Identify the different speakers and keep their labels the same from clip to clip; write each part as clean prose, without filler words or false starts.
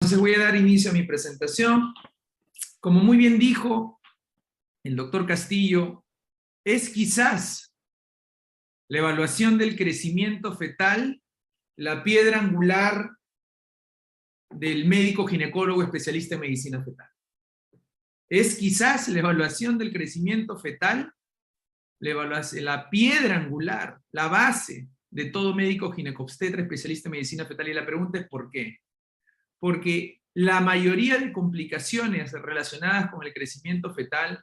Speaker 1: Entonces voy a dar inicio a mi presentación. Como muy bien dijo el doctor Castillo, es quizás la evaluación del crecimiento fetal la piedra angular del médico ginecólogo especialista en medicina fetal. Es quizás la evaluación del crecimiento fetal la piedra angular, la base de todo médico ginecobstetra especialista en medicina fetal. Y la pregunta es ¿por qué? Porque la mayoría de complicaciones relacionadas con el crecimiento fetal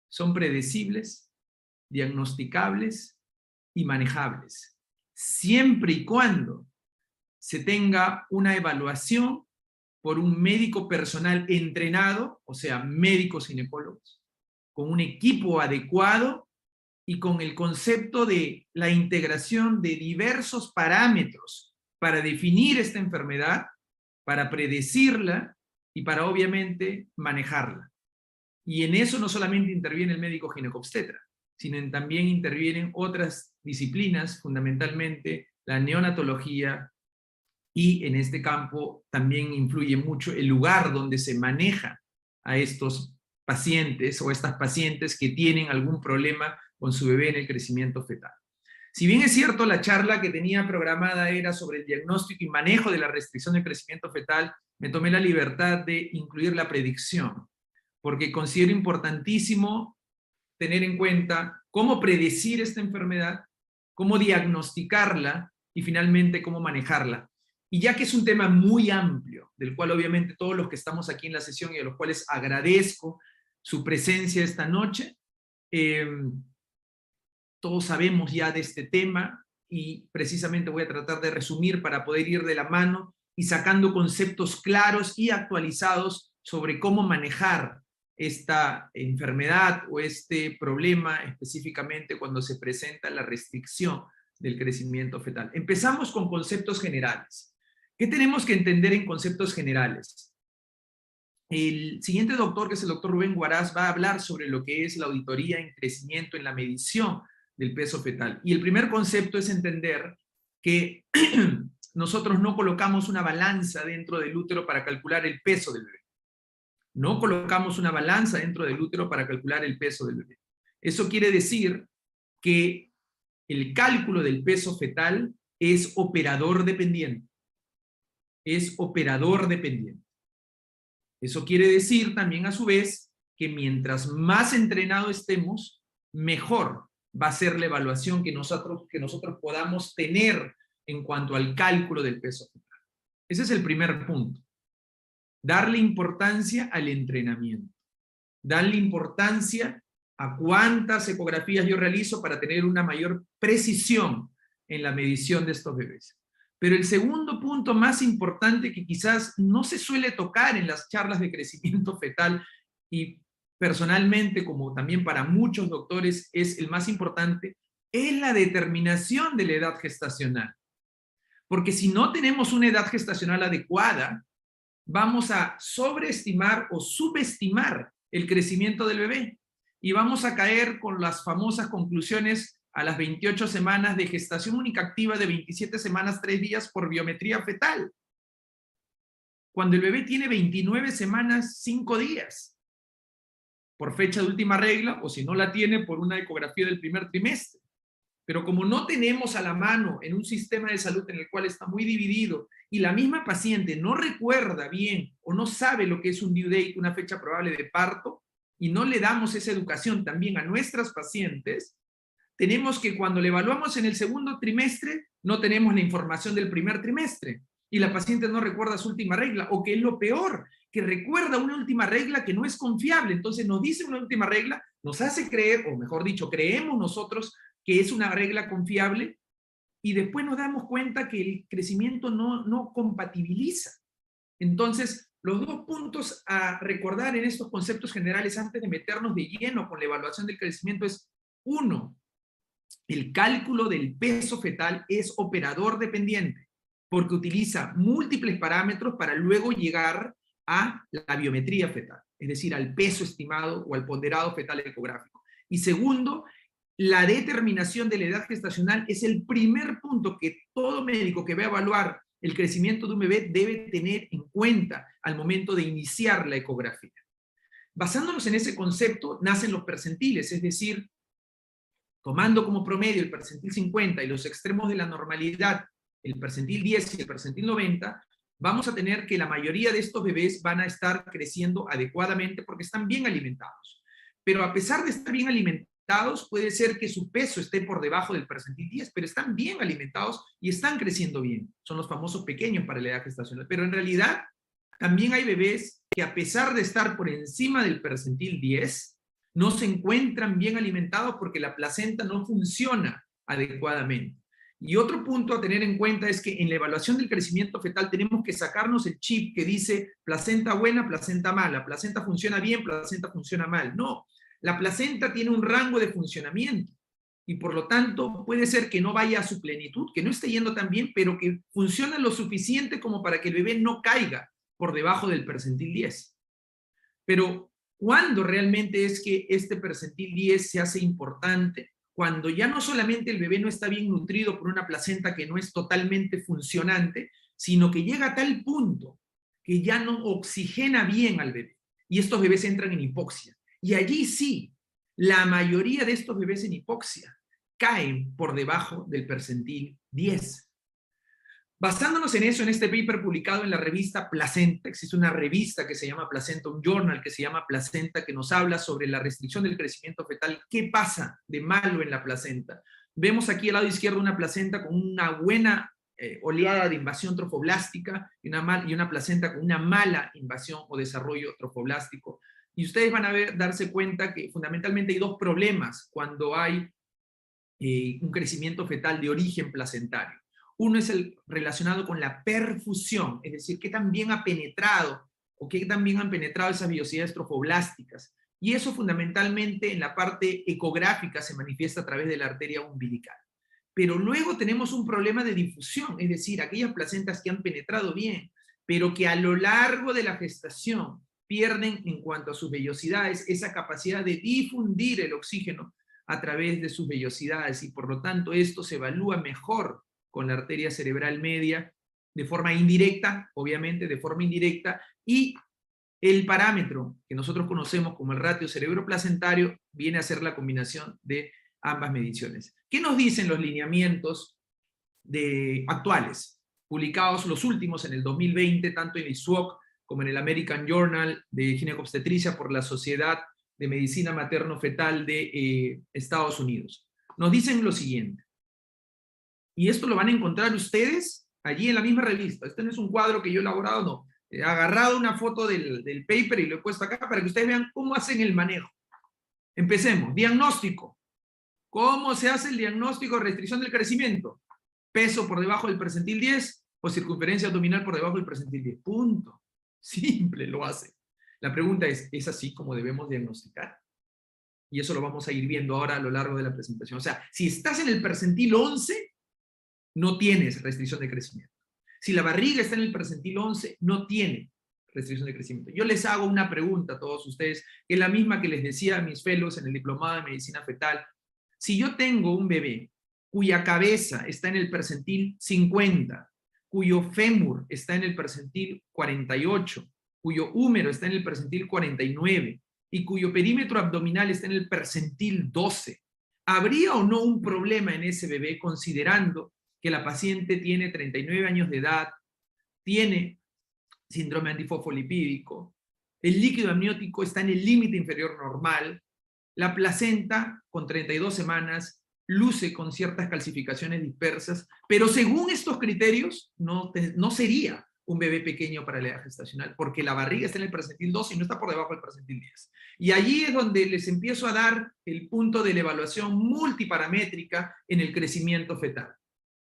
Speaker 1: son predecibles, diagnosticables y manejables, siempre y cuando se tenga una evaluación por un médico personal entrenado, o sea, médicos ginecólogos, con un equipo adecuado y con el concepto de la integración de diversos parámetros para definir esta enfermedad, para predecirla y para obviamente manejarla. Y en eso no solamente interviene el médico ginecobstetra, sino también intervienen otras disciplinas, fundamentalmente la neonatología, y en este campo también influye mucho el lugar donde se maneja a estos pacientes o estas pacientes que tienen algún problema con su bebé en el crecimiento fetal. Si bien es cierto, la charla que tenía programada era sobre el diagnóstico y manejo de la restricción del crecimiento fetal, me tomé la libertad de incluir la predicción, porque considero importantísimo tener en cuenta cómo predecir esta enfermedad, cómo diagnosticarla y finalmente cómo manejarla. Y ya que es un tema muy amplio, del cual obviamente todos los que estamos aquí en la sesión y a los cuales agradezco su presencia esta noche, todos sabemos ya de este tema y precisamente voy a tratar de resumir para poder ir de la mano y sacando conceptos claros y actualizados sobre cómo manejar esta enfermedad o este problema específicamente cuando se presenta la restricción del crecimiento fetal. Empezamos con conceptos generales. ¿Qué tenemos que entender en conceptos generales? El siguiente doctor, que es el doctor Rubén Huaraz, va a hablar sobre lo que es la auditoría en crecimiento en la medición del peso fetal. Y el primer concepto es entender que nosotros no colocamos una balanza dentro del útero para calcular el peso del bebé. No colocamos una balanza dentro del útero para calcular el peso del bebé. Eso quiere decir que el cálculo del peso fetal es operador dependiente. Es operador dependiente. Eso quiere decir también a su vez que mientras más entrenado estemos, mejor va a ser la evaluación que nosotros podamos tener en cuanto al cálculo del peso fetal. Ese es el primer punto. Darle importancia al entrenamiento. Darle importancia a cuántas ecografías yo realizo para tener una mayor precisión en la medición de estos bebés. Pero el segundo punto más importante que quizás no se suele tocar en las charlas de crecimiento fetal y personalmente, como también para muchos doctores es el más importante, es la determinación de la edad gestacional. Porque si no tenemos una edad gestacional adecuada, vamos a sobreestimar o subestimar el crecimiento del bebé y vamos a caer con las famosas conclusiones a las 28 semanas de gestación única activa de 27 semanas, 3 días por biometría fetal. Cuando el bebé tiene 29 semanas, 5 días, por fecha de última regla, o si no la tiene, por una ecografía del primer trimestre. Pero como no tenemos a la mano en un sistema de salud en el cual está muy dividido y la misma paciente no recuerda bien o no sabe lo que es un due date, una fecha probable de parto, y no le damos esa educación también a nuestras pacientes, tenemos que cuando le evaluamos en el segundo trimestre, no tenemos la información del primer trimestre y la paciente no recuerda su última regla, o que es lo peor, que recuerda una última regla que no es confiable. Entonces nos dice una última regla, nos hace creer, o mejor dicho, creemos nosotros que es una regla confiable y después nos damos cuenta que el crecimiento no compatibiliza. Entonces, los dos puntos a recordar en estos conceptos generales antes de meternos de lleno con la evaluación del crecimiento es, uno, el cálculo del peso fetal es operador dependiente, porque utiliza múltiples parámetros para luego llegar a la biometría fetal, es decir, al peso estimado o al ponderado fetal ecográfico. Y segundo, la determinación de la edad gestacional es el primer punto que todo médico que va a evaluar el crecimiento de un bebé debe tener en cuenta al momento de iniciar la ecografía. Basándonos en ese concepto, nacen los percentiles, es decir, tomando como promedio el percentil 50 y los extremos de la normalidad, el percentil 10 y el percentil 90, vamos a tener que la mayoría de estos bebés van a estar creciendo adecuadamente porque están bien alimentados. Pero a pesar de estar bien alimentados, puede ser que su peso esté por debajo del percentil 10, pero están bien alimentados y están creciendo bien. Son los famosos pequeños para la edad gestacional. Pero en realidad, también hay bebés que a pesar de estar por encima del percentil 10, no se encuentran bien alimentados porque la placenta no funciona adecuadamente. Y otro punto a tener en cuenta es que en la evaluación del crecimiento fetal tenemos que sacarnos el chip que dice placenta buena, placenta mala, placenta funciona bien, placenta funciona mal. No, la placenta tiene un rango de funcionamiento y por lo tanto puede ser que no vaya a su plenitud, que no esté yendo tan bien, pero que funcione lo suficiente como para que el bebé no caiga por debajo del percentil 10. Pero ¿cuándo realmente es que este percentil 10 se hace importante? Cuando ya no solamente el bebé no está bien nutrido por una placenta que no es totalmente funcionante, sino que llega a tal punto que ya no oxigena bien al bebé. Y estos bebés entran en hipoxia. Y allí sí, la mayoría de estos bebés en hipoxia caen por debajo del percentil 10. Basándonos en eso, en este paper publicado en la revista Placenta, existe una revista que se llama Placenta, un journal que se llama Placenta, que nos habla sobre la restricción del crecimiento fetal. ¿Qué pasa de malo en la placenta? Vemos aquí al lado izquierdo una placenta con una buena oleada de invasión trofoblástica y una placenta con una mala invasión o desarrollo trofoblástico. Y ustedes van a darse cuenta que fundamentalmente hay dos problemas cuando hay un crecimiento fetal de origen placentario. Uno es el relacionado con la perfusión, es decir, qué tan bien ha penetrado o qué tan bien han penetrado esas vellosidades trofoblásticas. Y eso fundamentalmente en la parte ecográfica se manifiesta a través de la arteria umbilical. Pero luego tenemos un problema de difusión, es decir, aquellas placentas que han penetrado bien, pero que a lo largo de la gestación pierden en cuanto a sus vellosidades esa capacidad de difundir el oxígeno a través de sus vellosidades y por lo tanto esto se evalúa mejor con la arteria cerebral media de forma indirecta, obviamente de forma indirecta, y el parámetro que nosotros conocemos como el ratio cerebro-placentario viene a ser la combinación de ambas mediciones. ¿Qué nos dicen los lineamientos actuales? Publicados los últimos en el 2020, tanto en el SWOG como en el American Journal de Ginecobstetricia por la Sociedad de Medicina Materno-Fetal de Estados Unidos. Nos dicen lo siguiente, y esto lo van a encontrar ustedes allí en la misma revista. Este no es un cuadro que yo he elaborado, no. He agarrado una foto del paper y lo he puesto acá para que ustedes vean cómo hacen el manejo. Empecemos. Diagnóstico. ¿Cómo se hace el diagnóstico de restricción del crecimiento? Peso por debajo del percentil 10 o circunferencia abdominal por debajo del percentil 10. Punto. Simple, lo hace. La pregunta ¿es así como debemos diagnosticar? Y eso lo vamos a ir viendo ahora a lo largo de la presentación. O sea, si estás en el percentil 11, no tienes restricción de crecimiento. Si la barriga está en el percentil 11, no tiene restricción de crecimiento. Yo les hago una pregunta a todos ustedes, que es la misma que les decía a mis fellows en el diplomado de medicina fetal. Si yo tengo un bebé cuya cabeza está en el percentil 50, cuyo fémur está en el percentil 48, cuyo húmero está en el percentil 49 y cuyo perímetro abdominal está en el percentil 12, ¿habría o no un problema en ese bebé considerando que la paciente tiene 39 años de edad, tiene síndrome antifosfolipídico, el líquido amniótico está en el límite inferior normal, la placenta con 32 semanas luce con ciertas calcificaciones dispersas, pero según estos criterios no sería un bebé pequeño para la edad gestacional, porque la barriga está en el percentil 12 y no está por debajo del percentil 10. Y allí es donde les empiezo a dar el punto de la evaluación multiparamétrica en el crecimiento fetal.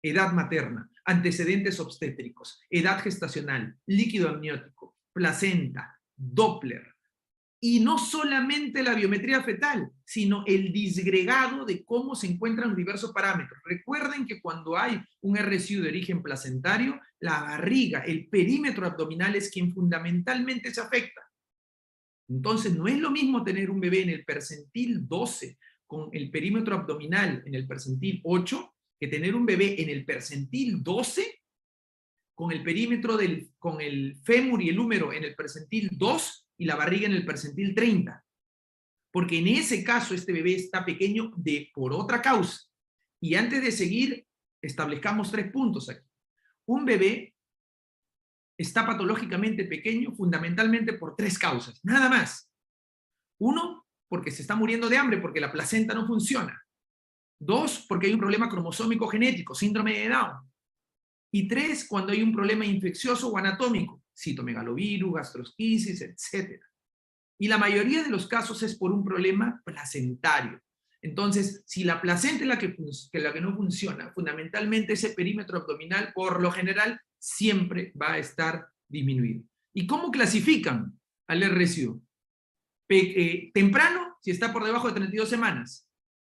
Speaker 1: Edad materna, antecedentes obstétricos, edad gestacional, líquido amniótico, placenta, Doppler. Y no solamente la biometría fetal, sino el disgregado de cómo se encuentran los diversos parámetros. Recuerden que cuando hay un RSU de origen placentario, la barriga, el perímetro abdominal es quien fundamentalmente se afecta. Entonces, no es lo mismo tener un bebé en el percentil 12 con el perímetro abdominal en el percentil 8 que tener un bebé en el percentil 12 con el perímetro con el fémur y el húmero en el percentil 2 y la barriga en el percentil 30. Porque en ese caso este bebé está pequeño por otra causa. Y antes de seguir, establezcamos 3 puntos aquí. Un bebé está patológicamente pequeño fundamentalmente por 3 causas, nada más. 1, porque se está muriendo de hambre, porque la placenta no funciona. 2, porque hay un problema cromosómico genético, síndrome de Down. Y 3, cuando hay un problema infeccioso o anatómico, citomegalovirus, gastrosquisis, etc. Y la mayoría de los casos es por un problema placentario. Entonces, si la placenta es la que no funciona, fundamentalmente ese perímetro abdominal, por lo general, siempre va a estar disminuido. ¿Y cómo clasifican al RSU? Temprano, si está por debajo de 32 semanas.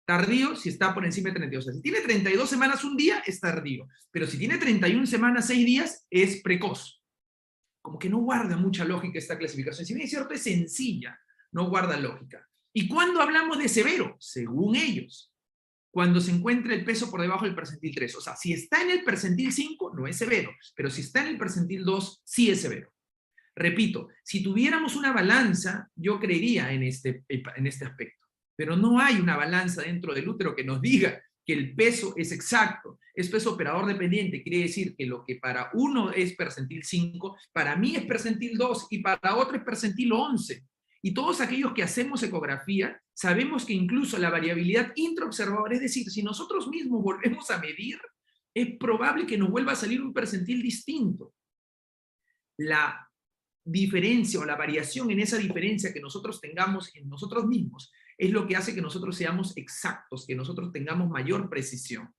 Speaker 1: Tardío, si está por encima de 32. O sea, si tiene 32 semanas un día, es tardío. Pero si tiene 31 semanas 6 días, es precoz. Como que no guarda mucha lógica esta clasificación. Si bien es cierto, es sencilla, no guarda lógica. ¿Y cuándo hablamos de severo? Según ellos, cuando se encuentra el peso por debajo del percentil 3. O sea, si está en el percentil 5, no es severo, pero si está en el percentil 2, sí es severo. Repito, si tuviéramos una balanza, yo creería en este aspecto, pero no hay una balanza dentro del útero que nos diga que el peso es exacto. Esto es operador dependiente, quiere decir que lo que para uno es percentil 5, para mí es percentil 2 y para otro es percentil 11. Y todos aquellos que hacemos ecografía sabemos que incluso la variabilidad intraobservadora, es decir, si nosotros mismos volvemos a medir, es probable que nos vuelva a salir un percentil distinto. La diferencia o la variación en esa diferencia que nosotros tengamos en nosotros mismos es lo que hace que nosotros seamos exactos, que nosotros tengamos mayor precisión.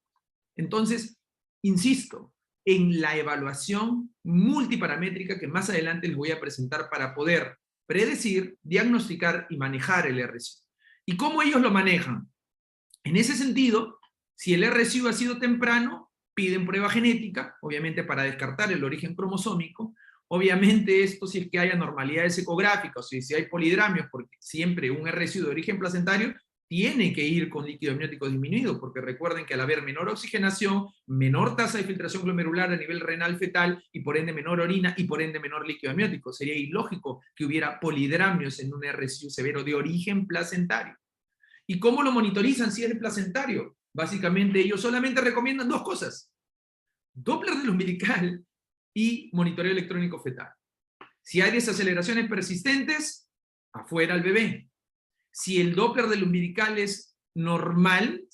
Speaker 1: Entonces, insisto, en la evaluación multiparamétrica que más adelante les voy a presentar para poder predecir, diagnosticar y manejar el RSU. ¿Y cómo ellos lo manejan? En ese sentido, si el RSU ha sido temprano, piden prueba genética, obviamente para descartar el origen cromosómico. Obviamente esto si es que hay anormalidades ecográficas, o si hay polidramios, porque siempre un RSU de origen placentario tiene que ir con líquido amniótico disminuido, porque recuerden que al haber menor oxigenación, menor tasa de filtración glomerular a nivel renal fetal, y por ende menor orina, y por ende menor líquido amniótico. Sería ilógico que hubiera polidramios en un RSU severo de origen placentario. ¿Y cómo lo monitorizan si es de placentario? Básicamente ellos solamente recomiendan 2 cosas: Doppler del umbilical y monitoreo electrónico fetal. Si hay desaceleraciones persistentes, afuera el bebé. Si el Doppler del umbilical es normal,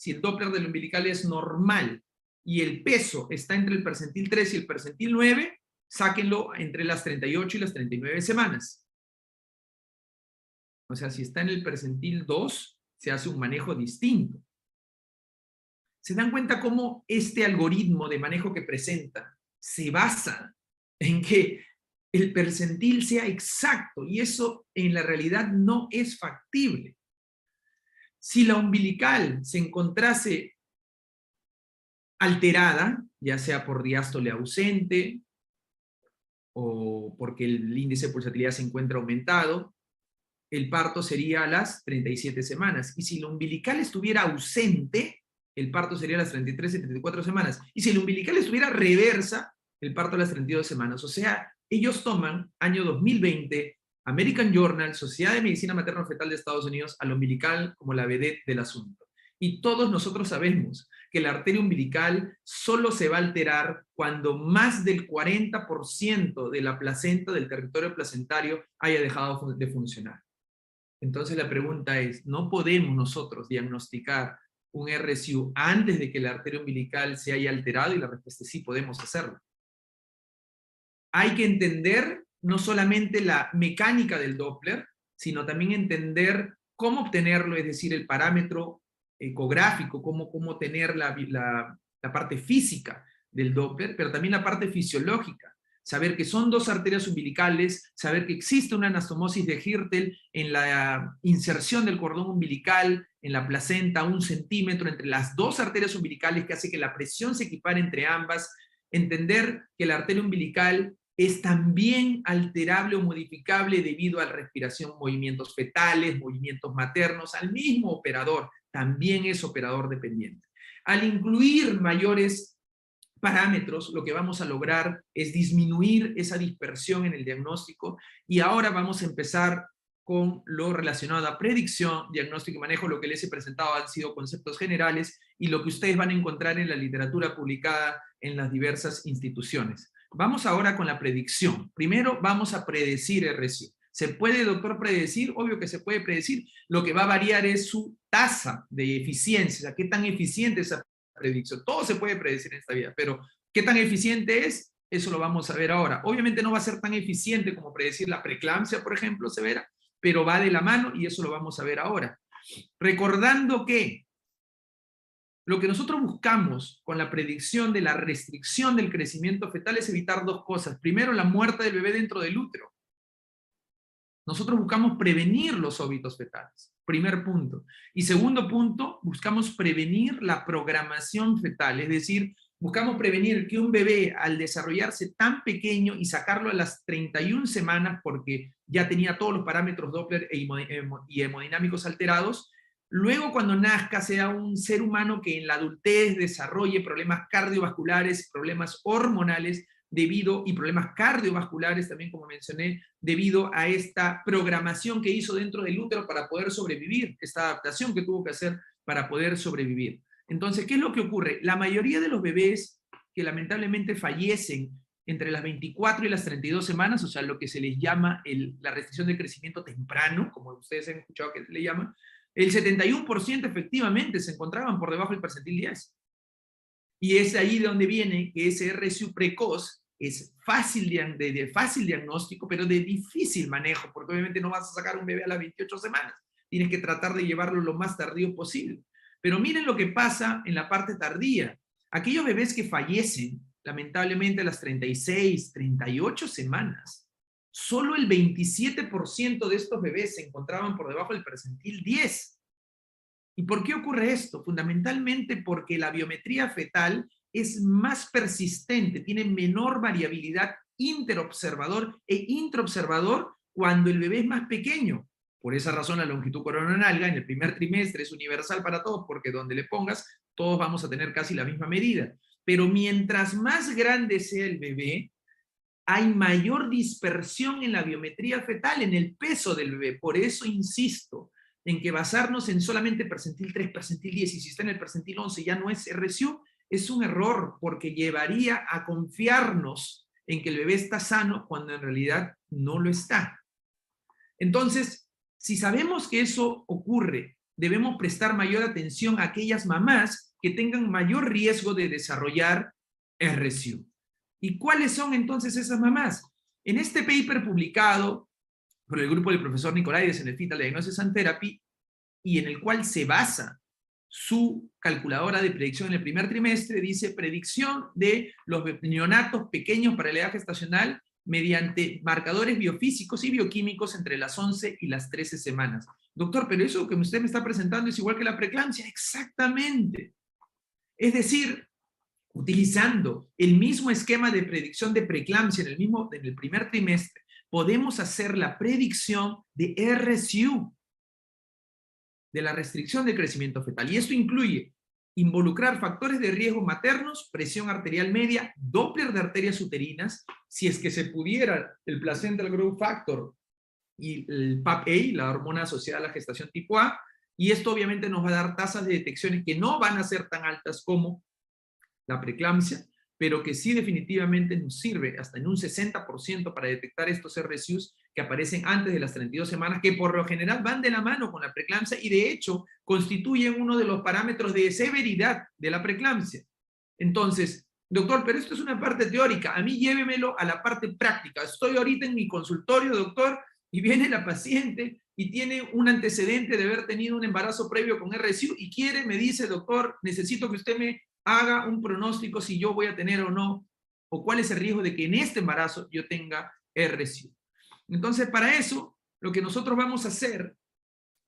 Speaker 1: y el peso está entre el percentil 3 y el percentil 9, sáquenlo entre las 38 y las 39 semanas. O sea, si está en el percentil 2, se hace un manejo distinto. ¿Se dan cuenta cómo este algoritmo de manejo que presenta se basa en que el percentil sea exacto? Y eso en la realidad no es factible. Si la umbilical se encontrase alterada, ya sea por diástole ausente o porque el índice de pulsatilidad se encuentra aumentado, el parto sería a las 37 semanas. Y si la umbilical estuviera ausente, el parto sería a las 33 y 34 semanas. Y si la umbilical estuviera reversa, el parto a las 32 semanas. O sea, ellos toman, año 2020, American Journal, Sociedad de Medicina Materno-Fetal de Estados Unidos, al umbilical como la vedette del asunto. Y todos nosotros sabemos que la arteria umbilical solo se va a alterar cuando más del 40% de la placenta, del territorio placentario, haya dejado de funcionar. Entonces la pregunta es, ¿no podemos nosotros diagnosticar un RSU antes de que la arteria umbilical se haya alterado? Y la respuesta es sí, podemos hacerlo. Hay que entender no solamente la mecánica del Doppler, sino también entender cómo obtenerlo, es decir, el parámetro ecográfico, cómo tener la parte física del Doppler, pero también la parte fisiológica. Saber que son 2 arterias umbilicales, saber que existe una anastomosis de Hirtel en la inserción del cordón umbilical, en la placenta, 1 centímetro entre las 2 arterias umbilicales que hace que la presión se equipare entre ambas. Entender que la arteria umbilical es también alterable o modificable debido a la respiración, movimientos fetales, movimientos maternos, al mismo operador, también es operador dependiente. Al incluir mayores parámetros, lo que vamos a lograr es disminuir esa dispersión en el diagnóstico, y ahora vamos a empezar con lo relacionado a predicción, diagnóstico y manejo. Lo que les he presentado han sido conceptos generales y lo que ustedes van a encontrar en la literatura publicada en las diversas instituciones. Vamos ahora con la predicción. Primero vamos a predecir RSU. ¿Se puede, doctor, predecir? Obvio que se puede predecir. Lo que va a variar es su tasa de eficiencia, o sea, qué tan eficiente es esa predicción. Todo se puede predecir en esta vida, pero ¿qué tan eficiente es? Eso lo vamos a ver ahora. Obviamente no va a ser tan eficiente como predecir la preeclampsia, por ejemplo, severa, pero va de la mano y eso lo vamos a ver ahora. Recordando que lo que nosotros buscamos con la predicción de la restricción del crecimiento fetal es evitar dos cosas. Primero, la muerte del bebé dentro del útero. Nosotros buscamos prevenir los óbitos fetales, primer punto. Y segundo punto, buscamos prevenir la programación fetal, es decir, buscamos prevenir que un bebé al desarrollarse tan pequeño y sacarlo a las 31 semanas porque ya tenía todos los parámetros Doppler y hemodinámicos alterados, luego cuando nazca sea un ser humano que en la adultez desarrolle problemas cardiovasculares, problemas hormonales, y problemas cardiovasculares también, como mencioné, debido a esta programación que hizo dentro del útero para poder sobrevivir, esta adaptación que tuvo que hacer para poder sobrevivir. Entonces, ¿qué es lo que ocurre? La mayoría de los bebés que lamentablemente fallecen entre las 24 y las 32 semanas, o sea, lo que se les llama la restricción de crecimiento temprano, como ustedes han escuchado que se le llama, el 71% efectivamente se encontraban por debajo del percentil 10. Y es ahí de donde viene que ese RSU precoz es fácil de fácil diagnóstico, pero de difícil manejo, porque obviamente no vas a sacar un bebé a las 28 semanas. Tienes que tratar de llevarlo lo más tardío posible. Pero miren lo que pasa en la parte tardía. Aquellos bebés que fallecen, lamentablemente, a las 36, 38 semanas, solo el 27% de estos bebés se encontraban por debajo del percentil 10. ¿Y por qué ocurre esto? Fundamentalmente porque la biometría fetal es más persistente, tiene menor variabilidad interobservador e intraobservador cuando el bebé es más pequeño. Por esa razón la longitud coronal en el primer trimestre es universal para todos, porque donde le pongas, todos vamos a tener casi la misma medida. Pero mientras más grande sea el bebé, hay mayor dispersión en la biometría fetal, en el peso del bebé. Por eso insisto en que basarnos en solamente percentil 3, percentil 10, y si está en el percentil 11 ya no es RSU, es un error, porque llevaría a confiarnos en que el bebé está sano cuando en realidad no lo está. Entonces, si sabemos que eso ocurre, debemos prestar mayor atención a aquellas mamás que tengan mayor riesgo de desarrollar RSU. ¿Y cuáles son entonces esas mamás? En este paper publicado por el grupo del profesor Nicolaides en el Fetal Diagnosis and Therapy, y en el cual se basa su calculadora de predicción en el primer trimestre, dice predicción de los neonatos pequeños para la edad gestacional mediante marcadores biofísicos y bioquímicos entre las 11 y las 13 semanas. Doctor, pero eso que usted me está presentando es igual que la preeclampsia. Exactamente. Es decir, utilizando el mismo esquema de predicción de preeclampsia en el primer trimestre, podemos hacer la predicción de RSU, de la restricción de crecimiento fetal. Y esto incluye involucrar factores de riesgo maternos, presión arterial media, Doppler de arterias uterinas, si es que se pudiera el placental growth factor y el PAPA, la hormona asociada a la gestación tipo A, y esto obviamente nos va a dar tasas de detecciones que no van a ser tan altas como la preeclampsia, pero que sí definitivamente nos sirve hasta en un 60% para detectar estos RSUs que aparecen antes de las 32 semanas, que por lo general van de la mano con la preeclampsia y de hecho constituyen uno de los parámetros de severidad de la preeclampsia. Entonces, doctor, pero esto es una parte teórica, a mí llévemelo a la parte práctica. Estoy ahorita en mi consultorio, doctor, y viene la paciente y tiene un antecedente de haber tenido un embarazo previo con RSU y me dice, doctor, necesito que usted me haga un pronóstico si yo voy a tener o no, o cuál es el riesgo de que en este embarazo yo tenga RSU. Entonces, para eso, lo que nosotros vamos a hacer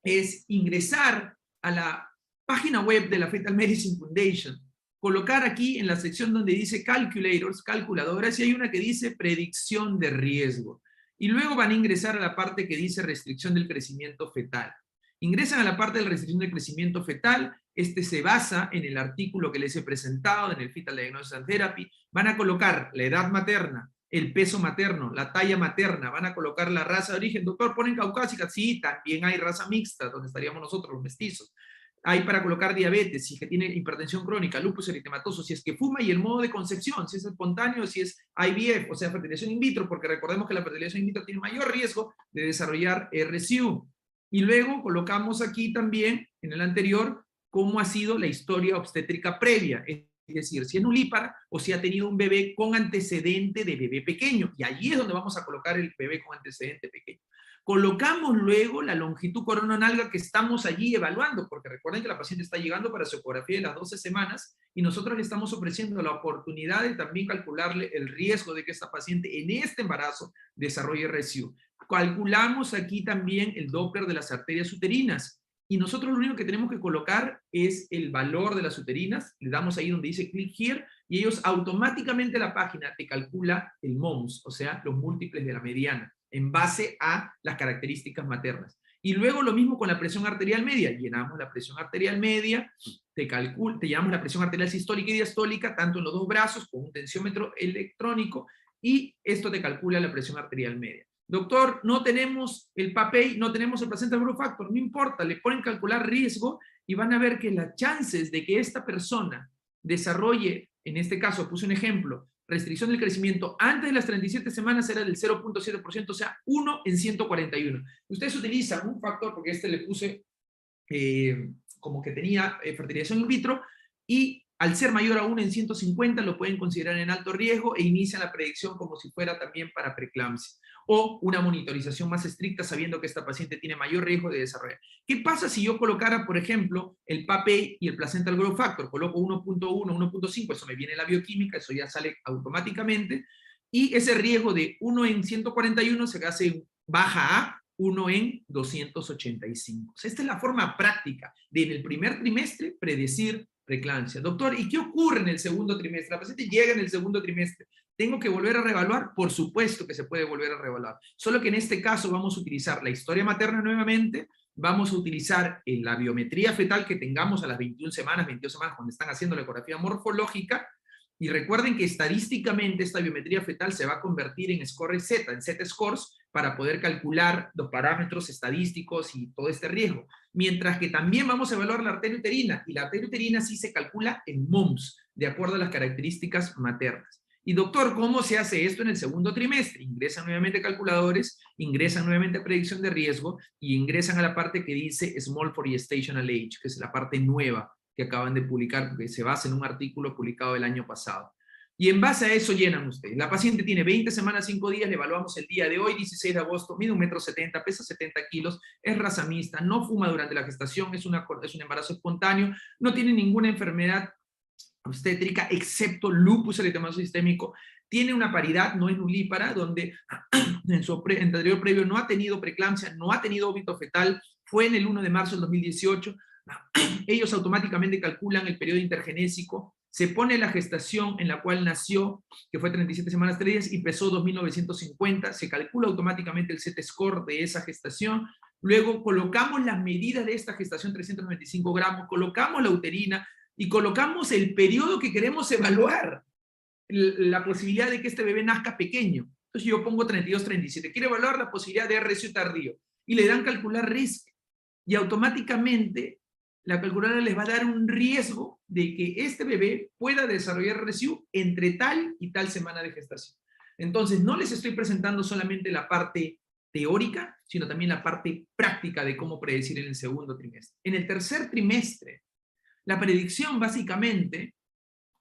Speaker 1: es ingresar a la página web de la Fetal Medicine Foundation, colocar aquí en la sección donde dice Calculators, calculadoras, y hay una que dice predicción de riesgo. Y luego van a ingresar a la parte que dice restricción del crecimiento fetal. Ingresan a la parte de la restricción del crecimiento fetal Este se basa en el artículo que les he presentado, en el Fetal Diagnosis and Therapy. Van a colocar la edad materna, el peso materno, la talla materna, van a colocar la raza de origen. Doctor, ¿ponen caucásica? Sí, también hay raza mixta, donde estaríamos nosotros, los mestizos. Hay para colocar diabetes, si es que tiene hipertensión crónica, lupus eritematoso, si es que fuma, y el modo de concepción, si es espontáneo, si es IVF, o sea, fertilización in vitro, porque recordemos que la fertilización in vitro tiene mayor riesgo de desarrollar RCU. Y luego colocamos aquí también, en el anterior, cómo ha sido la historia obstétrica previa, es decir, si es nulípara o si ha tenido un bebé con antecedente de bebé pequeño, y allí es donde vamos a colocar el bebé con antecedente pequeño. Colocamos luego la longitud corononalga que estamos allí evaluando, porque recuerden que la paciente está llegando para su ecografía de las 12 semanas y nosotros le estamos ofreciendo la oportunidad de también calcularle el riesgo de que esta paciente en este embarazo desarrolle RCU. Calculamos aquí también el Doppler de las arterias uterinas y nosotros lo único que tenemos que colocar es el valor de las uterinas, le damos ahí donde dice click here y ellos automáticamente la página te calcula el MOMS, o sea, los múltiples de la mediana, en base a las características maternas. Y luego lo mismo con la presión arterial media. Llenamos la presión arterial media, te llenamos la presión arterial sistólica y diastólica, tanto en los dos brazos, con un tensiómetro electrónico, y esto te calcula la presión arterial media. Doctor, no tenemos el PAPEI, no tenemos el placenta growth factor, no importa, le ponen calcular riesgo y van a ver que las chances de que esta persona desarrolle, en este caso puse un ejemplo, restricción del crecimiento antes de las 37 semanas era del 0.7%, o sea, 1 en 141. Ustedes utilizan un factor, porque este le puse como que tenía fertilización in vitro, y al ser mayor a 1 en 150 lo pueden considerar en alto riesgo e inician la predicción como si fuera también para preeclampsia. O una monitorización más estricta sabiendo que esta paciente tiene mayor riesgo de desarrollar. ¿Qué pasa si yo colocara, por ejemplo, el PAPEI y el placental growth factor? Coloco 1.1, 1.5, eso me viene la bioquímica, eso ya sale automáticamente, y ese riesgo de 1 en 141 se hace baja a 1 en 285. O sea, esta es la forma práctica de en el primer trimestre predecir preeclampsia. Doctor, ¿y qué ocurre en el segundo trimestre? La paciente llega en el segundo trimestre. ¿Tengo que volver a reevaluar? Por supuesto que se puede volver a reevaluar. Solo que en este caso vamos a utilizar la historia materna nuevamente, vamos a utilizar la biometría fetal que tengamos a las 21 semanas, 22 semanas, cuando están haciendo la ecografía morfológica, y recuerden que estadísticamente esta biometría fetal se va a convertir en score Z, en Z-scores, para poder calcular los parámetros estadísticos y todo este riesgo. Mientras que también vamos a evaluar la arteria uterina, y la arteria uterina sí se calcula en MOMS, de acuerdo a las características maternas. Y doctor, ¿cómo se hace esto en el segundo trimestre? Ingresan nuevamente calculadores, ingresan nuevamente a predicción de riesgo y ingresan a la parte que dice Small for Gestational Age, que es la parte nueva que acaban de publicar, que se basa en un artículo publicado el año pasado. Y en base a eso llenan ustedes. La paciente tiene 20 semanas, 5 días, le evaluamos el día de hoy, 16 de agosto, mide 1,70 m, pesa 70 kilos, es raza mixta, no fuma durante la gestación, es un embarazo espontáneo, no tiene ninguna enfermedad obstétrica excepto lupus eritematoso sistémico, tiene una paridad, no es nulípara, donde en su anterior previo no ha tenido preeclampsia, no ha tenido óbito fetal, fue en el 1 de marzo del 2018, ellos automáticamente calculan el periodo intergenésico, se pone la gestación en la cual nació, que fue 37 semanas 3 días, y pesó 2.950, se calcula automáticamente el Z-score de esa gestación, luego colocamos las medidas de esta gestación, 395 gramos, colocamos la uterina, y colocamos el periodo que queremos evaluar, la posibilidad de que este bebé nazca pequeño. Entonces yo pongo 32-37, quiero evaluar la posibilidad de RCU tardío, y le dan calcular risk, y automáticamente la calculadora les va a dar un riesgo de que este bebé pueda desarrollar RCU entre tal y tal semana de gestación. Entonces no les estoy presentando solamente la parte teórica, sino también la parte práctica de cómo predecir en el segundo trimestre. En el tercer trimestre, la predicción básicamente,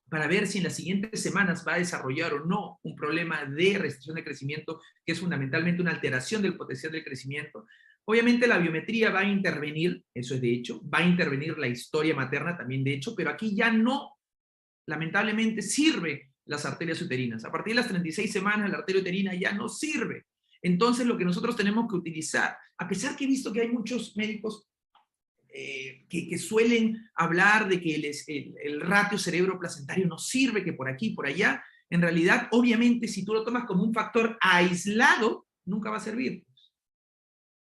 Speaker 1: para ver si en las siguientes semanas va a desarrollar o no un problema de restricción de crecimiento, que es fundamentalmente una alteración del potencial del crecimiento. Obviamente la biometría va a intervenir, eso es de hecho, va a intervenir la historia materna también de hecho, pero aquí ya no, lamentablemente, sirve las arterias uterinas. A partir de las 36 semanas la arteria uterina ya no sirve. Entonces lo que nosotros tenemos que utilizar, a pesar que he visto que hay muchos médicos que suelen hablar de que el ratio cerebro-placentario no sirve, que por aquí, por allá, en realidad, obviamente, si tú lo tomas como un factor aislado, nunca va a servir.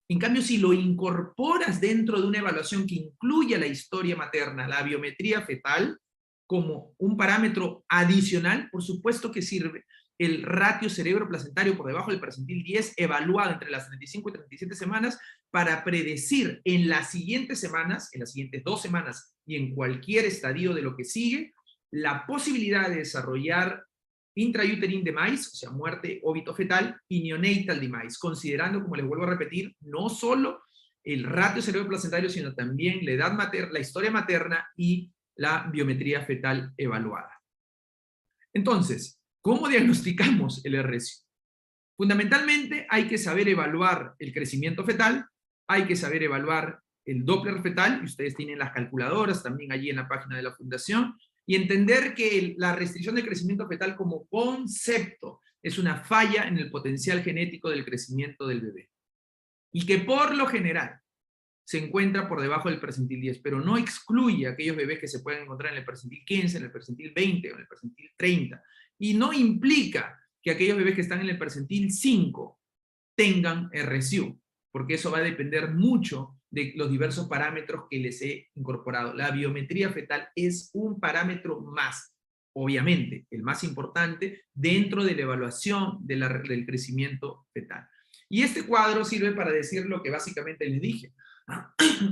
Speaker 1: En cambio, si lo incorporas dentro de una evaluación que incluya la historia materna, la biometría fetal, como un parámetro adicional, por supuesto que sirve el ratio cerebro-placentario por debajo del percentil 10, evaluado entre las 35 y 37 semanas, para predecir en las siguientes semanas, en las siguientes 2 semanas y en cualquier estadio de lo que sigue, la posibilidad de desarrollar intrauterine demise, o sea, muerte óbito fetal, y neonatal demise, considerando, como les vuelvo a repetir, no solo el ratio cerebro-placentario, sino también la edad materna, la historia materna y la biometría fetal evaluada. Entonces, ¿cómo diagnosticamos el RSU? Fundamentalmente hay que saber evaluar el crecimiento fetal, hay que saber evaluar el Doppler fetal, y ustedes tienen las calculadoras también allí en la página de la Fundación, y entender que la restricción de crecimiento fetal como concepto es una falla en el potencial genético del crecimiento del bebé. Y que por lo general se encuentra por debajo del percentil 10, pero no excluye a aquellos bebés que se pueden encontrar en el percentil 15, en el percentil 20 o en el percentil 30. Y no implica que aquellos bebés que están en el percentil 5 tengan RSU, porque eso va a depender mucho de los diversos parámetros que les he incorporado. La biometría fetal es un parámetro más, obviamente, el más importante dentro de la evaluación del crecimiento fetal. Y este cuadro sirve para decir lo que básicamente les dije.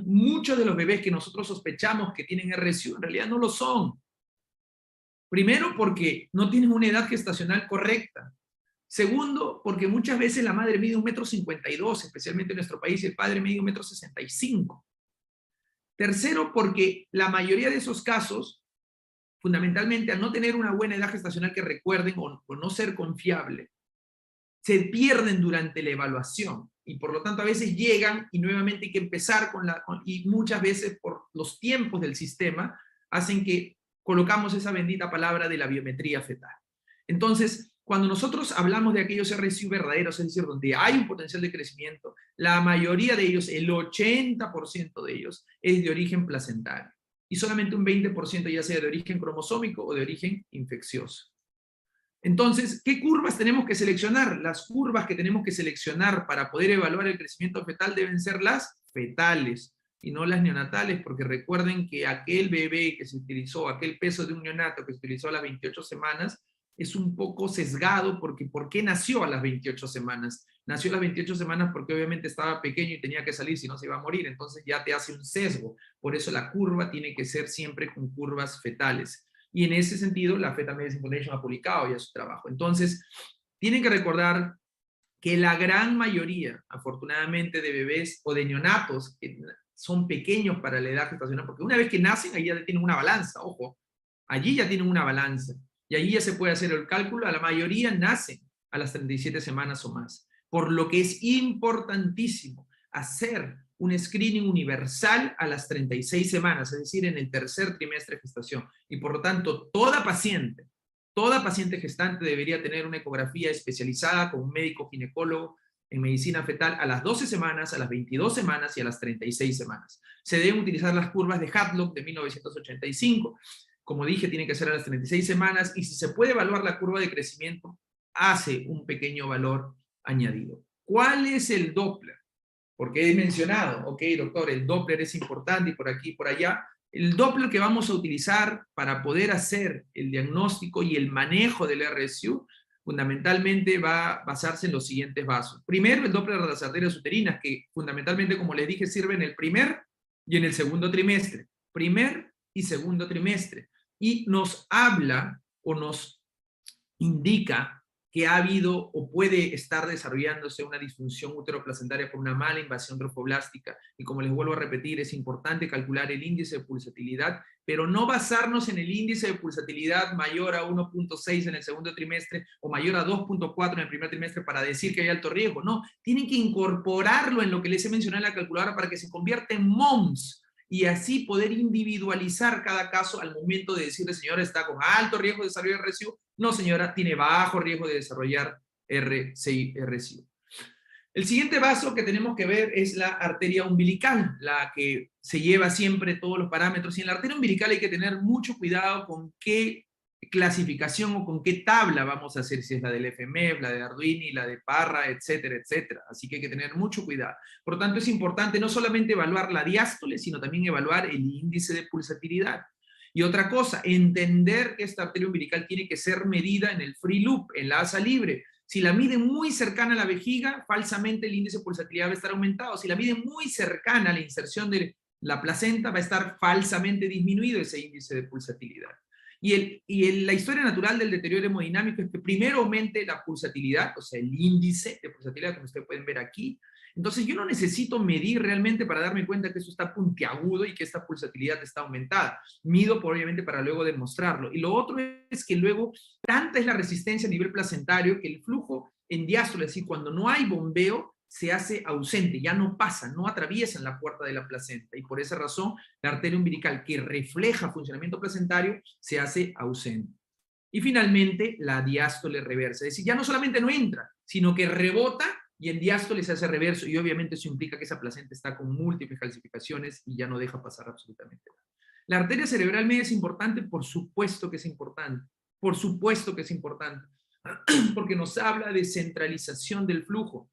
Speaker 1: Muchos de los bebés que nosotros sospechamos que tienen RSU en realidad no lo son. Primero, porque no tienen una edad gestacional correcta. Segundo, porque muchas veces la madre mide 1,52 m, especialmente en nuestro país, y el padre mide 1,65 m. Tercero, porque la mayoría de esos casos, fundamentalmente al no tener una buena edad gestacional que recuerden o no ser confiable, se pierden durante la evaluación y por lo tanto a veces llegan y nuevamente hay que empezar y muchas veces por los tiempos del sistema hacen que colocamos esa bendita palabra de la biometría fetal. Entonces, cuando nosotros hablamos de aquellos RSU verdaderos, es decir, donde hay un potencial de crecimiento, la mayoría de ellos, el 80% de ellos, es de origen placentario. Y solamente un 20% ya sea de origen cromosómico o de origen infeccioso. Entonces, ¿qué curvas tenemos que seleccionar? Las curvas que tenemos que seleccionar para poder evaluar el crecimiento fetal deben ser las fetales y no las neonatales, porque recuerden que aquel bebé que se utilizó, aquel peso de un neonato que se utilizó a las 28 semanas, es un poco sesgado porque ¿por qué nació a las 28 semanas? Nació a las 28 semanas porque obviamente estaba pequeño y tenía que salir, si no se iba a morir, entonces ya te hace un sesgo. Por eso la curva tiene que ser siempre con curvas fetales. Y en ese sentido, la Fetal Medicine Foundation ha publicado ya su trabajo. Entonces, tienen que recordar que la gran mayoría, afortunadamente, de bebés o de neonatos que son pequeños para la edad gestacional, porque una vez que nacen, ahí ya tienen una balanza, ojo, allí ya tienen una balanza, y allí ya se puede hacer el cálculo, a la mayoría nacen a las 37 semanas o más, por lo que es importantísimo hacer un screening universal a las 36 semanas, es decir, en el tercer trimestre de gestación. Y por lo tanto, toda paciente gestante debería tener una ecografía especializada con un médico ginecólogo en medicina fetal a las 12 semanas, a las 22 semanas y a las 36 semanas. Se deben utilizar las curvas de Hadlock de 1985. Como dije, tiene que ser a las 36 semanas y si se puede evaluar la curva de crecimiento, hace un pequeño valor añadido. ¿Cuál es el Doppler? Porque he mencionado, ok, doctor, el Doppler es importante y por aquí y por allá. El Doppler que vamos a utilizar para poder hacer el diagnóstico y el manejo del RSU, fundamentalmente va a basarse en los siguientes vasos. Primero, el Doppler de las arterias uterinas, que fundamentalmente, como les dije, sirve en el primer y en el segundo trimestre. Primer y segundo trimestre. Y nos habla o nos indica que ha habido o puede estar desarrollándose una disfunción uteroplacentaria por una mala invasión trofoblástica. Y como les vuelvo a repetir, es importante calcular el índice de pulsatilidad, pero no basarnos en el índice de pulsatilidad mayor a 1,6 en el segundo trimestre o mayor a 2,4 en el primer trimestre para decir que hay alto riesgo. No, tienen que incorporarlo en lo que les he mencionado en la calculadora para que se convierta en MOMS y así poder individualizar cada caso al momento de decirle, señora, está con alto riesgo de desarrollar RSU. No, señora, tiene bajo riesgo de desarrollar RSU. El siguiente vaso que tenemos que ver es la arteria umbilical, la que se lleva siempre todos los parámetros. Y en la arteria umbilical hay que tener mucho cuidado con qué clasificación o con qué tabla vamos a hacer, si es la del FMEF, la de Arduini, la de Parra, etcétera, etcétera. Así que hay que tener mucho cuidado. Por lo tanto, es importante no solamente evaluar la diástole, sino también evaluar el índice de pulsatilidad. Y otra cosa, entender que esta arteria umbilical tiene que ser medida en el free loop, en la asa libre. Si la miden muy cercana a la vejiga, falsamente el índice de pulsatilidad va a estar aumentado. Si la miden muy cercana a la inserción de la placenta, va a estar falsamente disminuido ese índice de pulsatilidad. La historia natural del deterioro hemodinámico es que primero aumente la pulsatilidad, o sea, el índice de pulsatilidad, como ustedes pueden ver aquí. Entonces yo no necesito medir realmente para darme cuenta que eso está puntiagudo y que esta pulsatilidad está aumentada. Mido, obviamente, para luego demostrarlo. Y lo otro es que luego, tanta es la resistencia a nivel placentario que el flujo en diástole, es decir, cuando no hay bombeo, se hace ausente, ya no pasa, no atraviesan la puerta de la placenta. Y por esa razón, la arteria umbilical que refleja funcionamiento placentario se hace ausente. Y finalmente, la diástole reversa. Es decir, ya no solamente no entra, sino que rebota y en diástole se hace reverso. Y obviamente eso implica que esa placenta está con múltiples calcificaciones y ya no deja pasar absolutamente nada. La arteria cerebral media es importante, por supuesto que es importante. Por supuesto que es importante. Porque nos habla de centralización del flujo.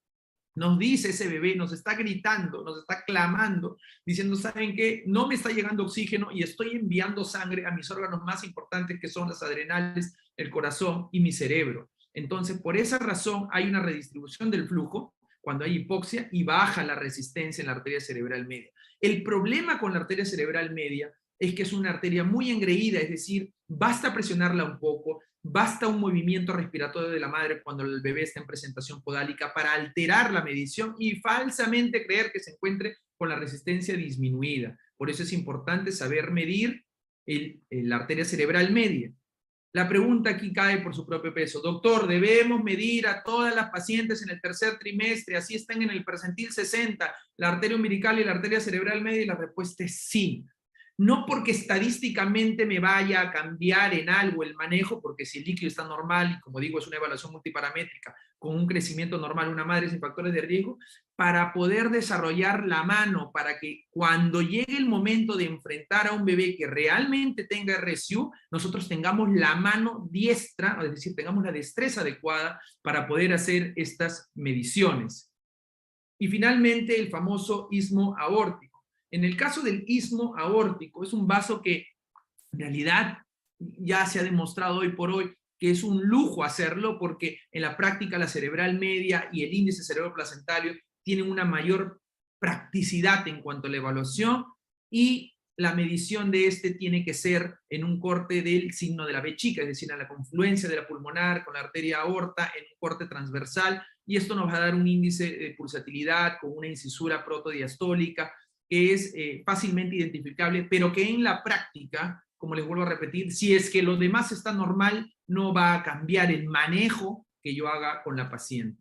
Speaker 1: Nos dice ese bebé, nos está gritando, nos está clamando, diciendo, ¿saben qué? No me está llegando oxígeno y estoy enviando sangre a mis órganos más importantes, que son las adrenales, el corazón y mi cerebro. Entonces, por esa razón hay una redistribución del flujo cuando hay hipoxia y baja la resistencia en la arteria cerebral media. El problema con la arteria cerebral media es que es una arteria muy engreída, es decir, basta presionarla un poco, basta un movimiento respiratorio de la madre cuando el bebé está en presentación podálica para alterar la medición y falsamente creer que se encuentre con la resistencia disminuida. Por eso es importante saber medir la arteria cerebral media. La pregunta aquí cae por su propio peso. Doctor, ¿debemos medir a todas las pacientes en el tercer trimestre, así están en el percentil 60, la arteria umbilical y la arteria cerebral media? Y la respuesta es sí. No porque estadísticamente me vaya a cambiar en algo el manejo, porque si el líquido está normal, y como digo, es una evaluación multiparamétrica, con un crecimiento normal, una madre sin factores de riesgo, para poder desarrollar la mano, para que cuando llegue el momento de enfrentar a un bebé que realmente tenga RSU, nosotros tengamos la mano diestra, es decir, tengamos la destreza adecuada para poder hacer estas mediciones. Y finalmente, el famoso istmo aórtico. En el caso del istmo aórtico, es un vaso que en realidad ya se ha demostrado hoy por hoy que es un lujo hacerlo, porque en la práctica la cerebral media y el índice cerebroplacentario tienen una mayor practicidad en cuanto a la evaluación, y la medición de este tiene que ser en un corte del signo de la B chica, es decir, en la confluencia de la pulmonar con la arteria aorta, en un corte transversal, y esto nos va a dar un índice de pulsatilidad con una incisura protodiastólica, que es fácilmente identificable, pero que en la práctica, como les vuelvo a repetir, si es que lo demás está normal, no va a cambiar el manejo que yo haga con la paciente.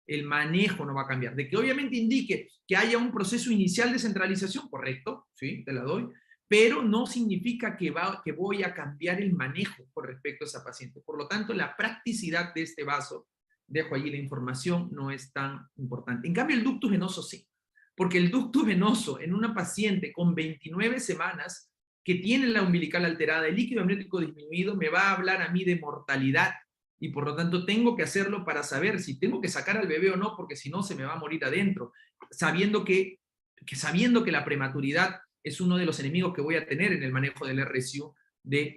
Speaker 1: El manejo no va a cambiar. De que obviamente indique que haya un proceso inicial de centralización, correcto, sí, te la doy, pero no significa que voy a cambiar el manejo con respecto a esa paciente. Por lo tanto, la practicidad de este vaso, dejo allí la información, no es tan importante. En cambio, el ductus venoso sí. Porque el ducto venoso en una paciente con 29 semanas que tiene la umbilical alterada, el líquido amniótico disminuido, me va a hablar a mí de mortalidad, y por lo tanto tengo que hacerlo para saber si tengo que sacar al bebé o no, porque si no se me va a morir adentro, sabiendo que la prematuridad es uno de los enemigos que voy a tener en el manejo del RSU de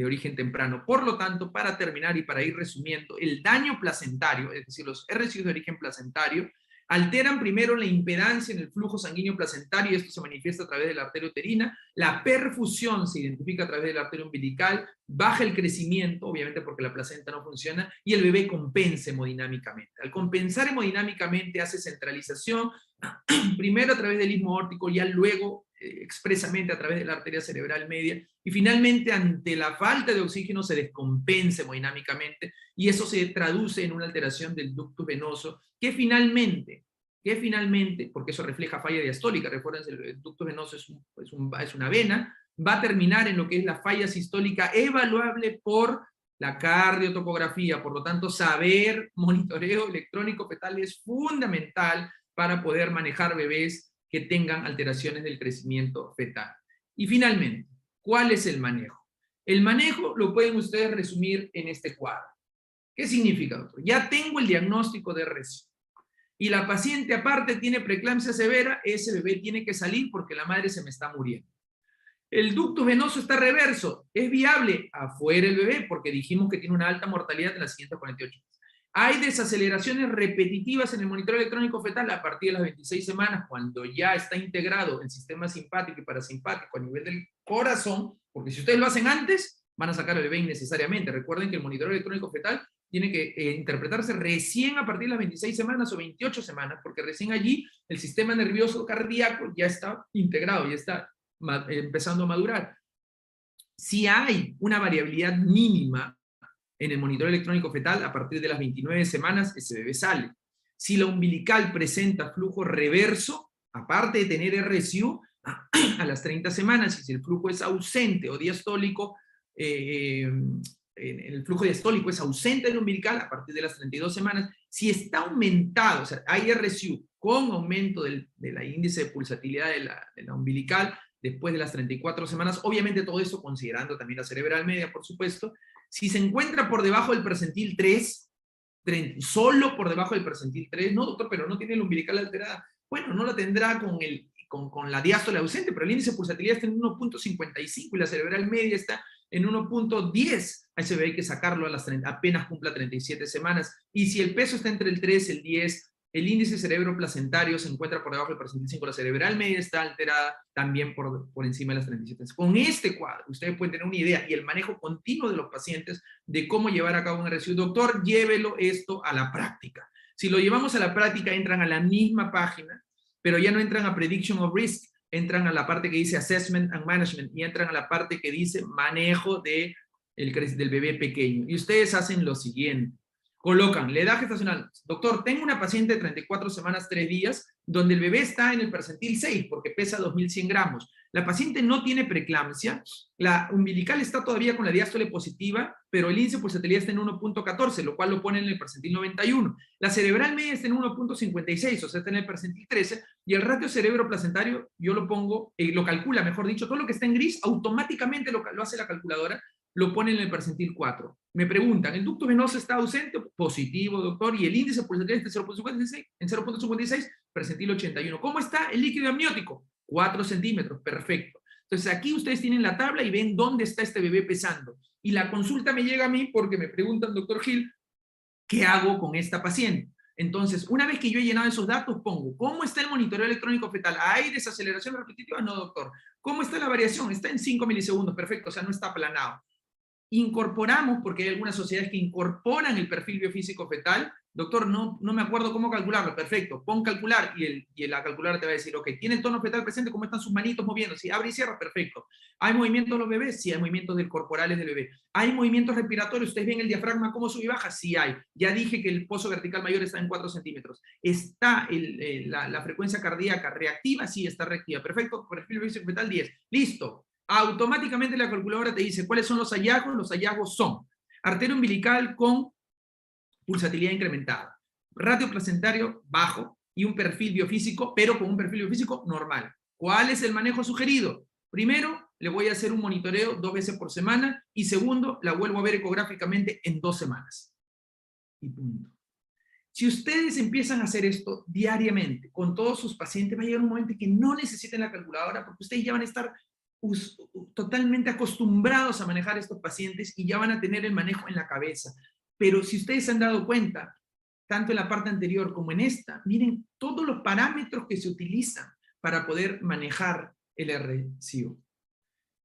Speaker 1: origen temprano. Por lo tanto, para terminar y para ir resumiendo, el daño placentario, es decir, los RSU de origen placentario, alteran primero la impedancia en el flujo sanguíneo placentario, y esto se manifiesta a través de la arteria uterina. La perfusión se identifica a través de la arteria umbilical, baja el crecimiento, obviamente porque la placenta no funciona, y el bebé compensa hemodinámicamente. Al compensar hemodinámicamente hace centralización, primero a través del istmo aórtico, ya luego expresamente a través de la arteria cerebral media, y finalmente ante la falta de oxígeno se descompensa hemodinámicamente, y eso se traduce en una alteración del ductus venoso, que finalmente, porque eso refleja falla diastólica, recuerden, el ductus venoso es una vena, va a terminar en lo que es la falla sistólica evaluable por la cardiotocografía. Por lo tanto, saber monitoreo electrónico fetal es fundamental para poder manejar bebés que tengan alteraciones del crecimiento fetal. Y finalmente, ¿cuál es el manejo? El manejo lo pueden ustedes resumir en este cuadro. ¿Qué significa, doctor? Ya tengo el diagnóstico de RSIO. Y la paciente aparte tiene preeclampsia severa, ese bebé tiene que salir porque la madre se me está muriendo. El ducto venoso está reverso, es viable, afuera el bebé, porque dijimos que tiene una alta mortalidad en las siguientes 48 horas. Hay desaceleraciones repetitivas en el monitoreo electrónico fetal a partir de las 26 semanas, cuando ya está integrado el sistema simpático y parasimpático a nivel del corazón, porque si ustedes lo hacen antes, van a sacar al bebé innecesariamente. Recuerden que el monitoreo electrónico fetal tiene que interpretarse recién a partir de las 26 semanas o 28 semanas, porque recién allí el sistema nervioso cardíaco ya está integrado, ya está empezando a madurar. Si hay una variabilidad mínima en el monitoreo electrónico fetal, a partir de las 29 semanas, ese bebé sale. Si la umbilical presenta flujo reverso, aparte de tener RSIU, a las 30 semanas, y si el flujo es ausente o diastólico, el flujo diastólico es ausente del umbilical a partir de las 32 semanas, si está aumentado, o sea, hay RSIU con aumento del índice de pulsatilidad de la umbilical después de las 34 semanas, obviamente todo esto considerando también la cerebral media, por supuesto. Si se encuentra por debajo del percentil 3, solo por debajo del percentil 3, no doctor, pero no tiene la umbilical alterada, bueno, no la tendrá con la diástole ausente, pero el índice de pulsatilidad está en 1.55 y la cerebral media está en 1.10. A ese bebé hay que sacarlo apenas cumpla 37 semanas. Y si el peso está entre el 3 y el 10, el índice cerebroplacentario se encuentra por debajo del percentil 5, la cerebral media está alterada también por encima de las 37. Con este cuadro, ustedes pueden tener una idea y el manejo continuo de los pacientes de cómo llevar a cabo un RSIU. Doctor, llévelo esto a la práctica. Si lo llevamos a la práctica, entran a la misma página, pero ya no entran a Prediction of Risk, entran a la parte que dice Assessment and Management y entran a la parte que dice manejo del bebé pequeño. Y ustedes hacen lo siguiente. Colocan la edad gestacional. Doctor, tengo una paciente de 34 semanas, 3 días, donde el bebé está en el percentil 6 porque pesa 2.100 gramos. La paciente no tiene preeclampsia, la umbilical está todavía con la diástole positiva, pero el índice de pulsatilidad está en 1.14, lo cual lo pone en el percentil 91. La cerebral media está en 1.56, o sea, está en el percentil 13, y el ratio cerebro-placentario, yo lo pongo, lo calcula, mejor dicho, todo lo que está en gris, automáticamente lo hace la calculadora, lo pone en el percentil 4. Me preguntan, ¿el ducto venoso está ausente? Positivo, doctor. ¿Y el índice pulsatilidad está en 0.56? Percentil 81. ¿Cómo está el líquido amniótico? 4 centímetros, perfecto. Entonces aquí ustedes tienen la tabla y ven dónde está este bebé pesando. Y la consulta me llega a mí porque me preguntan, doctor Gil, ¿qué hago con esta paciente? Entonces, una vez que yo he llenado esos datos, pongo, ¿cómo está el monitoreo electrónico fetal? ¿Hay desaceleración repetitiva? No, doctor. ¿Cómo está la variación? Está en 5 milisegundos, perfecto, o sea, no está aplanado. Incorporamos, porque hay algunas sociedades que incorporan el perfil biofísico fetal. Doctor, no me acuerdo cómo calcularlo. Perfecto, pon calcular y la calculadora te va a decir, ok, ¿tiene el tono fetal presente? ¿Cómo están sus manitos moviendo? Si abre y cierra, perfecto. ¿Hay movimientos de los bebés? Sí, hay movimientos corporales del bebé. ¿Hay movimientos respiratorios? ¿Ustedes ven el diafragma cómo sube y baja? Sí hay. Ya dije que el pozo vertical mayor está en 4 centímetros. ¿Está la frecuencia cardíaca reactiva? Sí, está reactiva. Perfecto, perfil biofísico fetal 10. Listo. Automáticamente la calculadora te dice cuáles son los hallazgos. Los hallazgos son arteria umbilical con pulsatilidad incrementada, ratio placentario bajo y un perfil biofísico, pero con un perfil biofísico normal. ¿Cuál es el manejo sugerido? Primero, le voy a hacer un monitoreo 2 veces por semana y segundo, la vuelvo a ver ecográficamente en 2 semanas. Y punto. Si ustedes empiezan a hacer esto diariamente con todos sus pacientes, va a llegar un momento en que no necesiten la calculadora porque ustedes ya van a estar totalmente acostumbrados a manejar estos pacientes y ya van a tener el manejo en la cabeza. Pero si ustedes se han dado cuenta, tanto en la parte anterior como en esta, miren todos los parámetros que se utilizan para poder manejar el RSIO.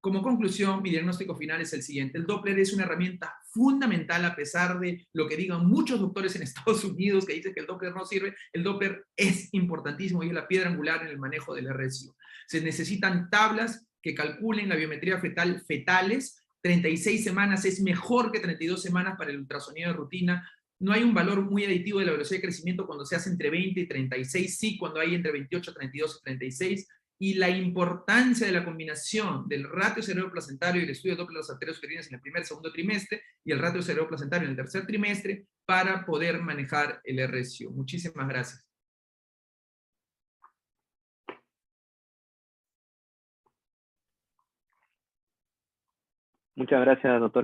Speaker 1: Como conclusión, mi diagnóstico final es el siguiente. El Doppler es una herramienta fundamental a pesar de lo que digan muchos doctores en Estados Unidos que dicen que el Doppler no sirve. El Doppler es importantísimo y es la piedra angular en el manejo del RSIO. Se necesitan tablas que calculen la biometría fetal fetales. 36 semanas es mejor que 32 semanas para el ultrasonido de rutina. No hay un valor muy aditivo de la velocidad de crecimiento cuando se hace entre 20 y 36, sí, cuando hay entre 28, 32 y 36. Y la importancia de la combinación del ratio cerebroplacentario y el estudio de Doppler de las arterias uterinas en el primer y segundo trimestre y el ratio cerebroplacentario en el tercer trimestre para poder manejar el RSIO. Muchísimas gracias.
Speaker 2: Muchas gracias, doctor.